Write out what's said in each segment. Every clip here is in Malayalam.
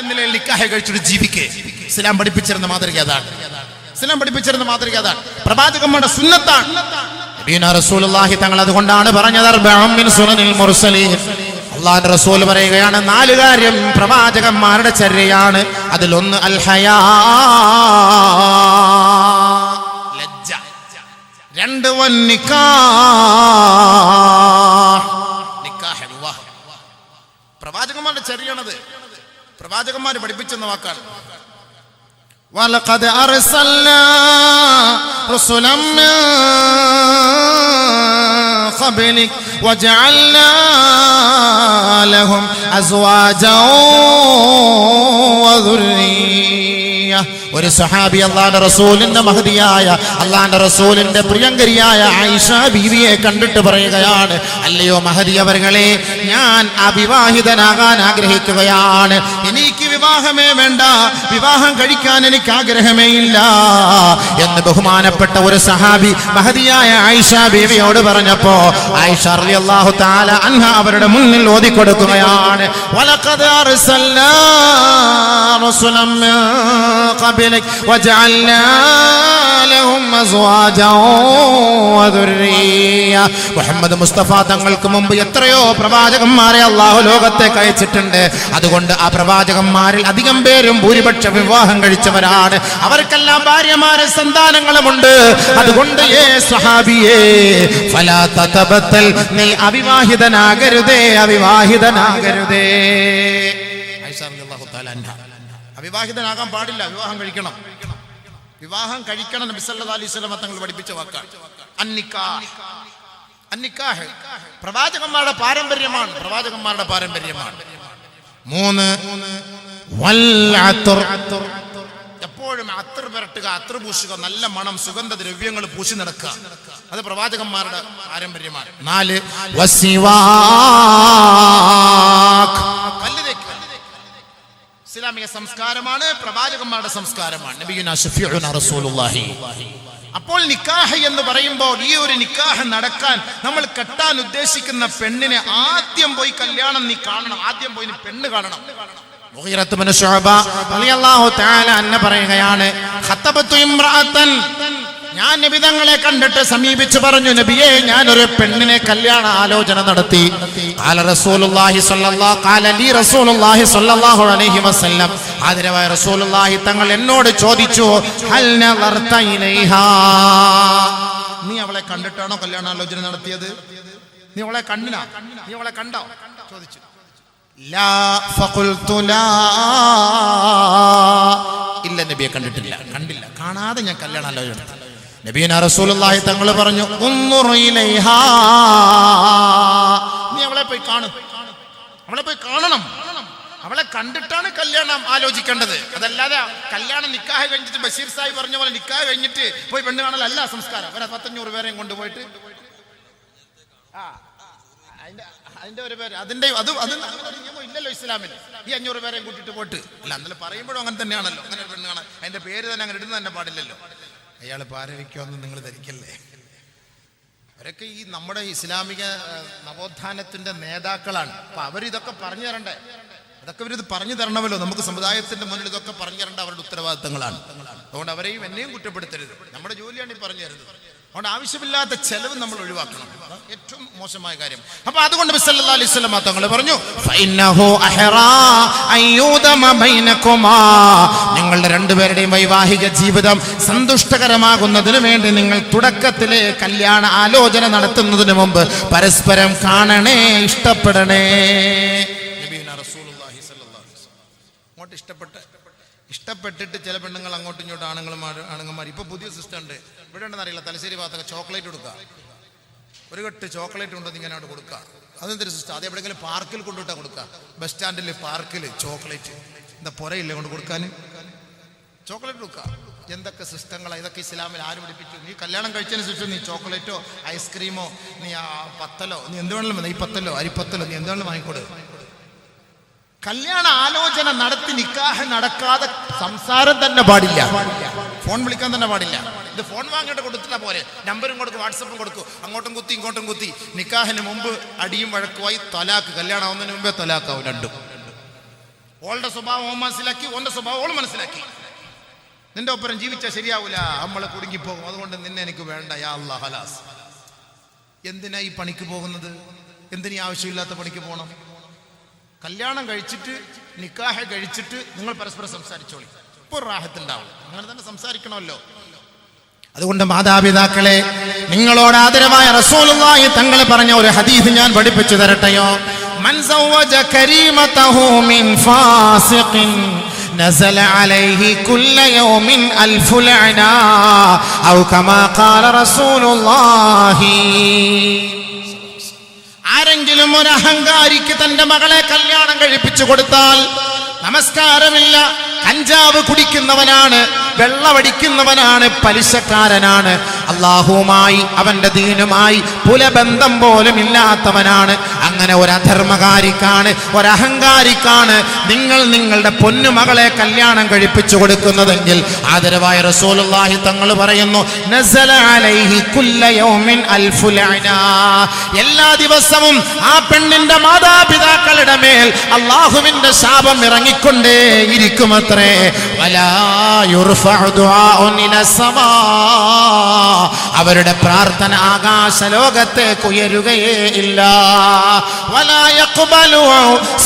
എന്ന നിലയിൽ നിക്കാഹ് കഴിച്ചിട്ട് ജീവിക്കേ. ഇസ്ലാം പഠിപ്പിച്ചിരുന്ന മാതൃക അതാണ്. പ്രവാചകന്മാരുടെ സുന്നത്താണ്. നബിയുനാ റസൂലുള്ളാഹി തങ്ങൾ അതുകൊണ്ടാണ് പറഞ്ഞത് അർബഉം മിൻ സുനനിൽ മുർസലീൻ. അല്ലാഹുവിന്റെ റസൂൽ പറയുകയാണ് 4 കാര്യം പ്രവാചകന്മാരുടെ ചര്യയാണ്. അതിലൊന്ന് അൽ ഹയാ, ലജ്ജ. 2 വൻ നിക്കാഹ്, നിക്കാഹ് വിവാഹം. പ്രവാചകന്മാരുടെ ചര്യയാണത്. പ്രവാചകന്മാർ പഠിപ്പിച്ചെന്ന വാക്കാണ്. വലഖദ് അർസൽനാ റസൂലൻ മിൻ ഖബ്ലിക് വജഅൽനാ ലഹും അസ്വാജൻ വദുർരിയ്യ. ഒരു സഹാബി അല്ലാഹുവിന്റെ റസൂലിന്റെ മഹദിയായ അല്ലാഹുവിന്റെ റസൂലിന്റെ പ്രിയങ്കരിയായ ആയിഷ ബീവിയെ കണ്ടിട്ട് പറയുകയാണ്, അല്ലയോ മഹദി അവர்களே, ഞാൻ അവിവാഹിതനാകാൻ ആഗ്രഹിക്കുകയാണ്. എനിക്ക് വിവാഹമേ വേണ്ട, വിവാഹം കഴിക്കാൻ എനിക്ക് ആഗ്രഹമേ ഇല്ല എന്ന് ബഹുമാനപ്പെട്ട ഒരു സഹാബി മഹദിയായ ആയിഷ ബീവിയോട് പറഞ്ഞപ്പോ ആയിഷ റളിയല്ലാഹു തആല അൻഹ അവരുടെ മുന്നിൽ ഓതിക്കൊടുക്കുകയാണ്, വലഖദ് അർസൽനാ റസൂലൻ മിൻ ഖബ്ലിക് വജഅൽനാ ലഹും അസ്വാജൻ വദുർരിയ്യ. മുഹമ്മദ് മുസ്തഫ തങ്ങൾക്ക് മുമ്പ് എത്രയോ പ്രവാചകന്മാരെ അല്ലാഹു ലോകത്തേക്ക് അയച്ചിട്ടുണ്ട്. അതുകൊണ്ട് ആ പ്രവാചകന്മാരിൽ അധികം പേരും ഭൂരിപക്ഷ വിവാഹം കഴിച്ചവരാണ്. അവർക്കെല്ലാം ഭാര്യമാരും സന്താനങ്ങളുമുണ്ട്. അതുകൊണ്ട് സ്വഹാബിയേ ഫലാ തതബത്തൽ, നീ അവിവാഹിതനാകരുതേ, അവിവാഹിതനാകരുതേ. ആയിഷ റളിയല്ലാഹു തആല അൻഹ അവിവാഹിതനാകാൻ പാടില്ല, വിവാഹം കഴിക്കണം. വിവാഹം കഴിക്കണം. നബി സല്ലല്ലാഹു അലൈഹി വസല്ലം തങ്ങൾ പഠിപ്പിച്ച വാക്കാണ് അന്നിക്കാഹ്. അന്നിക്കാഹ് പ്രവാചകന്മാരുടെ പാരമ്പര്യമാണ്. 3 വൽ അത്ർ, എപ്പോഴും അത്തർ പുരട്ടുക, അത്തർ പൂശുക, നല്ല മണം, സുഗന്ധദ്രവ്യങ്ങൾ പൂശി നടക്കുക, അത് പ്രവാചകന്മാരുടെ പാരമ്പര്യമാണ്. 4 വസിവാക്, പല്ല് തേക്കുക. ഇസ്ലാമിക സംസ്കാരമാണ്, പ്രവാചകന്മാരുടെ സംസ്കാരമാണ്. നബിയുനാ ശഫീഉനാ റസൂലുള്ളാഹി. അപ്പോൾ നിക്കാഹ് എന്ന് പറയുമ്പോൾ ഈ ഒരു നിക്കാഹ് നടക്കാൻ നമ്മൾ കെട്ടാൻ ഉദ്ദേശിക്കുന്ന പെണ്ണിനെ ആദ്യം പോയി കല്യാണം നീ കാണണം. ആദ്യം പോയി പെണ്ണ് കാണണം. മുഗീറത്ത് ബിൻ ശുഅബ റളിയല്ലാഹു തആല അൻഹു പറയുകയാണ്, ഖതബതു ഇംറഅതൻ, ഞാൻ നബി തങ്ങളെ കണ്ടിട്ട് സമീപിച്ചു പറഞ്ഞു, നബിയേ, ഞാൻ ഒരു പെണ്ണിനെ കല്യാണ ആലോചന നടത്തി. ഖാല റസൂലുള്ളാഹി സ്വല്ലല്ലാഹു അലൈഹി വസല്ലം, ആദരവായ റസൂലുള്ളാഹി തങ്ങൾ എന്നോട് ചോദിച്ചു, ഹൽ നദർത ഇലൈഹാ, നീ അവളെ കണ്ടിട്ടാണോ കല്യാണ ആലോചന നടത്തിയത്? നീ അവളെ കണ്ടോ? ചോദിച്ചു. ലാ ഫഖുൽതു ലാ, ഇല്ല നബിയെ, കണ്ടിട്ടില്ല, കണ്ടില്ല, കാണാതെ ഞാൻ കല്യാണ ആലോചന നടത്തി. നബിയുനാ റസൂലുള്ളാഹി തങ്ങൾ പറഞ്ഞു, ഉൻദുർ ഇലൈഹാ, നീ അവളെ പോയി കാണും, അവളെ പോയി കാണണം. അവളെ കണ്ടിട്ടാണ് കല്യാണം ആലോചിക്കേണ്ടത്. അതല്ലാതെ കല്യാണം നിക്കാഹ് കഴിഞ്ഞിട്ട് ബഷീർ സാഹിബ് പറഞ്ഞ പോലെ നിക്കാഹ് കഴിഞ്ഞിട്ട് പോയി പെണ്ണ് കാണലല്ല സംസ്കാരം. അവരെ 500 പേരെയും കൊണ്ടുപോയിട്ട് അതിന്റെ ഒരു പേര് അതിന്റെ അത് നിയമം ഇല്ലല്ലോ ഇസ്ലാമിൽ. ഈ 500 പേരെയും കൂട്ടിട്ട് പോയിട്ട് അല്ല, എന്നാലും പറയുമ്പോഴും അങ്ങനെ തന്നെയാണല്ലോ. അങ്ങനെ പെണ്ണ് കാണാൻ അതിന്റെ പേര് തന്നെ അങ്ങനെ ഇടുന്നത് തന്നെ പാടില്ലല്ലോ. അയാൾ പാരവിക്കുമെന്ന് നിങ്ങൾ ധരിക്കല്ലേ. അവരൊക്കെ ഈ നമ്മുടെ ഇസ്ലാമിക നവോത്ഥാനത്തിന്റെ നേതാക്കളാണ്. അപ്പൊ അവരിതൊക്കെ പറഞ്ഞു തരണ്ടേ? അതൊക്കെ ഇവരിത് പറഞ്ഞു തരണമല്ലോ. നമുക്ക് സമുദായത്തിന്റെ മുന്നിൽ ഇതൊക്കെ പറഞ്ഞു തരേണ്ട അവരുടെ ഉത്തരവാദിത്തങ്ങളാണ്. അതുകൊണ്ട് അവരെയും എന്നെയും കുറ്റപ്പെടുത്തരുത്. നമ്മുടെ ജോലിയാണ് ഈ പറഞ്ഞു തരുന്നത്. അതുകൊണ്ട് ആവശ്യമില്ലാത്ത ചെലവ് നമ്മൾ ഒഴിവാക്കണം. ഏറ്റവും മോശമായ കാര്യം. അപ്പൊ അതുകൊണ്ട് നബി സല്ലല്ലാഹു അലൈഹി വസല്ലം തങ്ങൾ പറഞ്ഞു, ഫഇന്നഹു അഹ്റാ അയ്യൂദമ ബൈനകുമാ, നിങ്ങളുടെ രണ്ടുപേരുടെയും വൈവാഹിക ജീവിതം സന്തുഷ്ടകരമാകുന്നതിന് വേണ്ടി നിങ്ങൾ തുടക്കത്തിലെ കല്യാണ ആലോചന നടത്തുന്നതിന് മുമ്പ് പരസ്പരം കാണണേ, ഇഷ്ടപ്പെടണേ. നബിയുനാ റസൂലുള്ളാഹി സ്വല്ലല്ലാഹു അലൈഹി വസല്ലം അങ്ങോട്ട് ഇഷ്ടപ്പെട്ടിട്ട് ചില പെണ്ണുങ്ങൾ അങ്ങോട്ടും ഇങ്ങോട്ടും ആണുങ്ങന്മാർ ഇപ്പൊ പുതിയ സിസ്റ്റം ഉണ്ട്. ഇവിടെ ഉണ്ടെന്നറിയില്ല, തലശ്ശേരി ഭാഗത്തൊക്കെ ചോക്ലേറ്റ് കൊടുക്കുക. ഒരു കെട്ട് ചോക്ലേറ്റ് കൊണ്ടുവന്ന് ഇങ്ങനെ അവിടെ കൊടുക്കുക. അതെന്തൊരു സിസ്റ്റം? അത് എവിടെയെങ്കിലും പാർക്കിൽ കൊണ്ടുവിട്ടാ കൊടുക്കുക. ബസ് സ്റ്റാൻഡിൽ, പാർക്കിൽ ചോക്ലേറ്റ് എന്താ പുരയില്ലേ കൊണ്ട് കൊടുക്കാൻ? ചോക്ലേറ്റ് കൊടുക്കുക. എന്തൊക്കെ സിസ്റ്റങ്ങളാണ് ഇതൊക്കെ! ഇസ്ലാമിൽ ആര് പഠിപ്പിച്ചു? നീ കല്യാണം കഴിച്ചതിന് ശേഷം നീ ചോക്ലേറ്റോ ഐസ്ക്രീമോ നീ പത്തലോ നീ എന്ത് വേണമെങ്കിലും, ഈ പത്തലോ അരിപ്പത്തലോ നീ എന്ത് വേണമെങ്കിലും വാങ്ങിക്കൊടു. കല്യാണ ആലോചന നടത്തി നിക്കാഹ് നടക്കാതെ സംസാരം തന്നെ പാടില്ല. ഫോൺ വിളിക്കാൻ തന്നെ പാടില്ല. ഇത് ഫോൺ വാങ്ങിയിട്ട് കൊടുത്തിട്ടാ പോരെ, നമ്പറും കൊടുക്കും, വാട്സപ്പും കൊടുക്കും, അങ്ങോട്ടും കുത്തി ഇങ്ങോട്ടും കുത്തി. നിക്കാഹിന് മുമ്പ് അടിയും വഴക്കുമായി തലാക്ക്, കല്യാണം ആവുന്നതിന് മുമ്പേ തലാക്കാവും രണ്ടും. ഓളുടെ സ്വഭാവം ഓൻ മനസ്സിലാക്കി, ഓന്റെ സ്വഭാവം ഓൾ മനസ്സിലാക്കി. നിന്റെ ഒപ്പരം ജീവിച്ചാൽ ശരിയാവൂല, നമ്മളെ കുടുങ്ങിപ്പോകും, അതുകൊണ്ട് നിന്നെ എനിക്ക് വേണ്ട, യാ അല്ലാഹ് ഹലാസ്. എന്തിനാ ഈ പണിക്ക് പോകുന്നത്? എന്തിനീ ആവശ്യമില്ലാത്ത പണിക്ക് പോകണം? കല്യാണം കഴിച്ചിട്ട് നിക്കാഹ് കഴിച്ചിട്ട് നിങ്ങൾ പരസ്പരം സംസാരിച്ചോളി, ഇപ്പോൾ റാഹത്തുണ്ടാവും. അങ്ങനെ തന്നെ സംസാരിക്കണമല്ലോ. അതുകൊണ്ട് മാതാപിതാക്കളെ, നിങ്ങളോട് ആദരവായ റസൂലുള്ളാഹി തങ്ങൾ പറഞ്ഞ ഒരു ഹദീസ് ഞാൻ പഠിപ്പിച്ചു തരട്ടെയോ? മൻ സവ്വജ കരീമതഹു മിൻ ഫാസിഖിൻ നസല അലൈഹി കുല്ല യൗമിൻ അൽഫു ലഅന ഔ കമാ ഖാല റസൂലുള്ളാഹി. ആരെങ്കിലും ഒരു അഹങ്കാരിക്ക് തന്റെ മകളെ കല്യാണം കഴിപ്പിച്ചു കൊടുത്താൽ, നമസ്കാരമില്ല, കഞ്ചാവ് കുടിക്കുന്നവനാണ്, വെള്ളമടിക്കുന്നവനാണ്, പലിശക്കാരനാണ്, അല്ലാഹുവുമായി അവന്റെ ദീനുമായി പുലബന്ധം പോലും ഇല്ലാത്തവനാണ്, അങ്ങനെ ഒരു അധർമ്മകാരിക്കാണ്, ഒരഹങ്കാരിക്കാണ് നിങ്ങൾ നിങ്ങളുടെ പൊന്നുമകളെ കല്യാണം കഴിപ്പിച്ചു കൊടുക്കുന്നതെങ്കിൽ, ആദരവായ റസൂലുള്ളാഹി തങ്ങൾ പറയുന്നു, നസല അലൈഹി കുല്ല യൗമിൻ അൽഫു ലഅന. എല്ലാ ദിവസവും ആ പെണ്ണിന്റെ മാതാപിതാക്കളുടെ മേൽ അല്ലാഹുവിന്റെ ശാപം ഇറങ്ങിക്കൊണ്ടേ ഇരിക്കുമത്രേ. വലാ യുർഫഉ ദുആഉൻ ഇല സമാ. അവരുടെ പ്രാർത്ഥന ആകാശലോകത്തേക്ക് ഉയരുകയേ ഇല്ല. വലാ യഖ്ബലു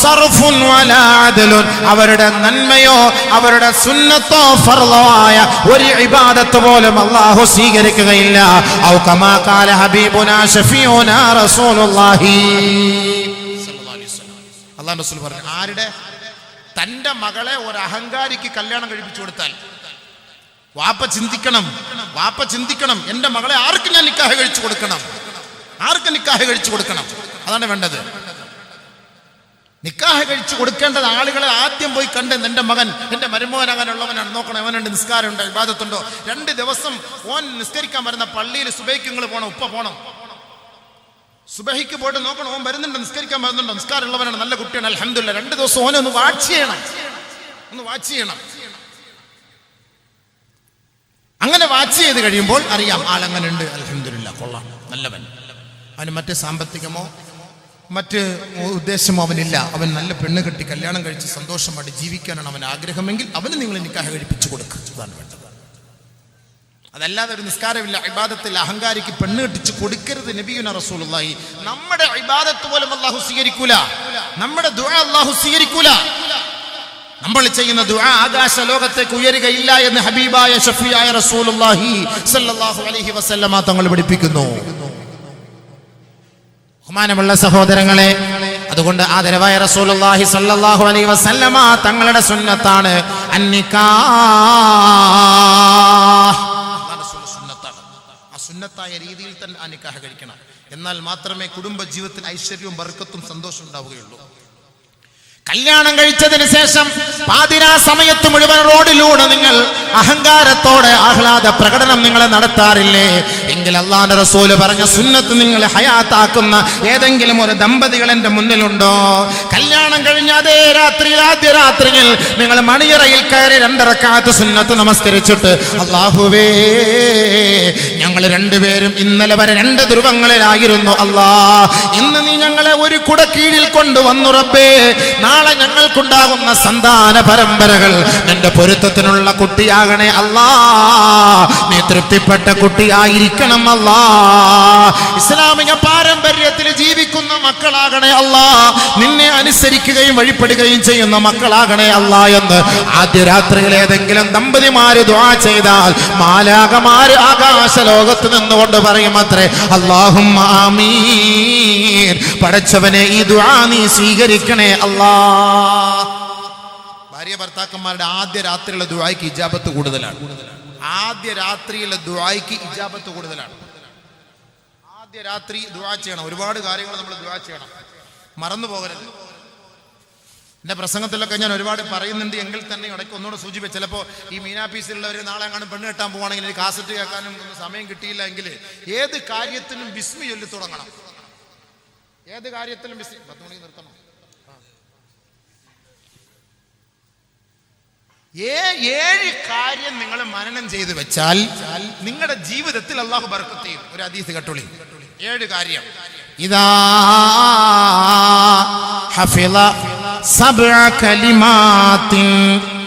സർഫുൻ വലാ അദ്ലുൻ. അവരുടെ നന്മയോ അവരുടെ സുന്നത്തോ ഫർളോ ആയ ഒരു ഇബാദത്ത് പോലും അല്ലാഹു സ്വീകരിക്കുകയില്ല. ഔ കമാ ഖാല ഹബീബുനാ ശഫീഉനാ റസൂലുള്ളാഹി സ്വല്ലല്ലാഹു അലൈഹി വസല്ലം. അല്ലാഹു റസൂൽ പറഞ്ഞു, ആരുടെ തന്റെ മകളെ ഒരു അഹങ്കാരിക്ക് കല്യാണം കഴിപ്പിച്ചു കൊടുത്താൽ, വാപ്പ ചിന്തിക്കണം, എന്റെ മകളെ ആർക്ക് ഞാൻ നിക്കാഹ് കഴിച്ചു കൊടുക്കണം, ആർക്ക് നിക്കാഹ് കഴിച്ചു കൊടുക്കണം? അതാണ് വേണ്ടത്. നിക്കാഹ് കഴിച്ചു കൊടുക്കേണ്ടത് ആളുകളെ ആദ്യം പോയി കണ്ട്, എന്റെ മകൻ, എന്റെ മരുമോൻ അങ്ങനെയുള്ളവനാണ്, നോക്കണം, അവനുണ്ട്, നിസ്കാരമുണ്ടോ, ഇബാദത്തുണ്ടോ, 2 ദിവസം ഓൻ നിസ്കരിക്കാൻ വരുന്ന പള്ളിയിൽ സുബഹിക്ക് നിങ്ങൾ പോകണം, ഉപ്പ പോകണം, സുബഹിക്ക് പോയിട്ട് നോക്കണം, ഓൻ വരുന്നുണ്ട്, നിസ്കരിക്കാൻ വരുന്നുണ്ടോ, നിസ്കാരമുള്ളവനാണ്, നല്ല കുട്ടിയാണ്, അൽഹംദുലില്ലാഹ്. 2 ദിവസം ഓനെ ഒന്ന് വാച്ച് ചെയ്യണം. അങ്ങനെ വാച്ച് ചെയ്ത് കഴിയുമ്പോൾ അറിയാം ആളങ്ങനെ ഉണ്ട്, അൽഹംദുലില്ലാഹ്, കൊള്ളാം, നല്ലവൻ. അവന് മറ്റ് സാമ്പത്തികമോ മറ്റ് ഉദ്ദേശമോ അവനില്ല. അവൻ നല്ല പെണ്ണ് കെട്ടി കല്യാണം കഴിച്ച് സന്തോഷമായിട്ട് ജീവിക്കാനാണ് അവൻ ആഗ്രഹമെങ്കിൽ അവന് നിങ്ങൾ നിക്കാഹ് കഴിപ്പിച്ചു കൊടുക്കുക. അതാണ് വേണ്ടത്. അതല്ലാതെ ഒരു നിസ്കാരമില്ല, ഇബാദത്തിൽ അഹങ്കാരിക്ക് പെണ്ണ് കെട്ടിച്ച് കൊടുക്കരുത്. നബിയുനാ റസൂലുള്ളാഹി. നമ്മുടെ ഇബാദത്ത് പോലും അല്ലാഹു സ്വീകരിക്കൂല, നമ്മുടെ ദുആ അല്ലാഹു സ്വീകരിക്കൂല. നമ്മൾ ചെയ്യുന്ന ദുആ ആകാശ ലോകത്തേക്ക് ഉയരുകയില്ല എന്ന് ഹബീബായ ഷഫീആയ റസൂലുള്ളാഹി സ്വല്ലല്ലാഹു അലൈഹി വസല്ലമ തങ്ങൾ പഠിപ്പിക്കുന്നു. ബഹുമാനമുള്ള സഹോദരങ്ങളെ, അതുകൊണ്ട് ആദരവായ റസൂലുള്ളാഹി സ്വല്ലല്ലാഹു അലൈഹി വസല്ലമ തങ്ങളുടെ സുന്നത്താണ് അന്നിക്കാഹ്. ആ സുന്നത്തായ രീതിയിൽ തന്നെ ആ നിക്കാഹ് കഴിക്കണം. എന്നാൽ മാത്രമേ കുടുംബ ജീവിതത്തിൽ ഐശ്വര്യവും ബർക്കത്തും സന്തോഷവും ഉണ്ടാവുകയുള്ളൂ. കല്യാണം കഴിച്ചതിന് ശേഷം പാതിരാ സമയത്ത് മുഴുവൻ റോഡിലൂടെ നിങ്ങൾ അഹങ്കാരത്തോടെ ആഹ്ലാദ പ്രകടനം നിങ്ങളെ നടത്താറില്ലേ? എങ്കിൽ അല്ലാഹുവിന്റെ റസൂല് പറഞ്ഞ സുന്നത്ത് നിങ്ങളെ ഹയാത്താക്കുന്ന ഏതെങ്കിലും ഒരു ദമ്പതികൾ എന്റെ മുന്നിലുണ്ടോ? കല്യാണം കഴിഞ്ഞ അതേ രാത്രിയിൽ, ആദ്യ രാത്രിയിൽ നിങ്ങൾ മണിയറയിൽ കയറി 2 റക്അത്ത് സുന്നത്ത് നമസ്കരിച്ചിട്ട്, അല്ലാഹുവേ, ഞങ്ങൾ രണ്ടുപേരും ഇന്നലെ വരെ 2 ധ്രുവങ്ങളിലായിരുന്നു അല്ലാ, ഇന്ന് നീ ഞങ്ങളെ ഒരു കുട കീഴിൽ കൊണ്ടുവന്നു റബ്ബേ, നാളെ ഞങ്ങൾക്കുണ്ടാകുന്ന സന്താന പരമ്പരകൾ നിന്റെ പൊരുത്തത്തിനുള്ള കുട്ടിയാകണേ അല്ലാ, നീ തൃപ്തിപ്പെട്ട കുട്ടിയായിരിക്കണം അല്ലാ, ഇസ്ലാമിക പാരമ്പര്യത്തിൽ ജീവിക്കുന്ന മക്കളാകണേ അല്ലാ, നിന്നെ അനുസരിക്കുകയും വഴിപ്പെടുകയും ചെയ്യുന്ന മക്കളാകണേ അല്ലാ എന്ന് ആദ്യ രാത്രിയിൽ ഏതെങ്കിലും ദമ്പതിമാര് ദുആ ചെയ്താൽ മാലാഖമാര് ആകാശ ലോകത്ത് നിന്നുകൊണ്ട് പറയും അത്രേ, അല്ലാഹുമ്മ ആമീൻ, പടച്ചവനെ ഈ ദുആ നീ സ്വീകരിക്കണേ അല്ലാ. ഭാര്യ ഭർത്താക്കന്മാരുടെ ആദ്യ രാത്രിയിലെ ദുആയ്ക്ക് ഇജാബത്ത് കൂടുതലാണ്. ആദ്യ രാത്രിയിലെ ദുആയ്ക്ക് ഇജാബത്ത് കൂടുതലാണ്. ആദ്യ രാത്രി ദുആ ചെയ്യണം. ഒരുപാട് കാര്യങ്ങൾ നമ്മൾ ദുആ ചെയ്യണം, മറന്നു പോകരുത്. എൻ്റെ പ്രസംഗത്തിലൊക്കെ ഞാൻ ഒരുപാട് പറയുന്നുണ്ട്, എങ്കിൽ തന്നെ ഇടയ്ക്ക് ഒന്നുകൂടെ സൂചിപ്പിച്ച്, ചിലപ്പോൾ ഈ മീനാപ്പീസിലുള്ളവർ നാളെ എങ്ങാനും പെണ്ണ് കെട്ടാൻ പോവുകയാണെങ്കിൽ ഒരു കാസറ്റ് കേൾക്കാനും സമയം കിട്ടിയില്ല എങ്കിൽ ഏത് കാര്യത്തിനും ബിസ്മി ചൊല്ലി തുടങ്ങണം. ഏത് കാര്യത്തിലും ബിസ്മി. 10 മണിക്ക് നിർത്തണം. 7 കാര്യം നിങ്ങൾ മനനം ചെയ്ത് വെച്ചാൽ നിങ്ങളുടെ ജീവിതത്തിൽ അല്ലാഹു ബർക്കത്ത് ചെയ്യും. ഒരു ഹദീസ് കേട്ടോളി. 7 കാര്യം. ഇദാ ഹഫിള സബ്അ കലിമാത്തിൻ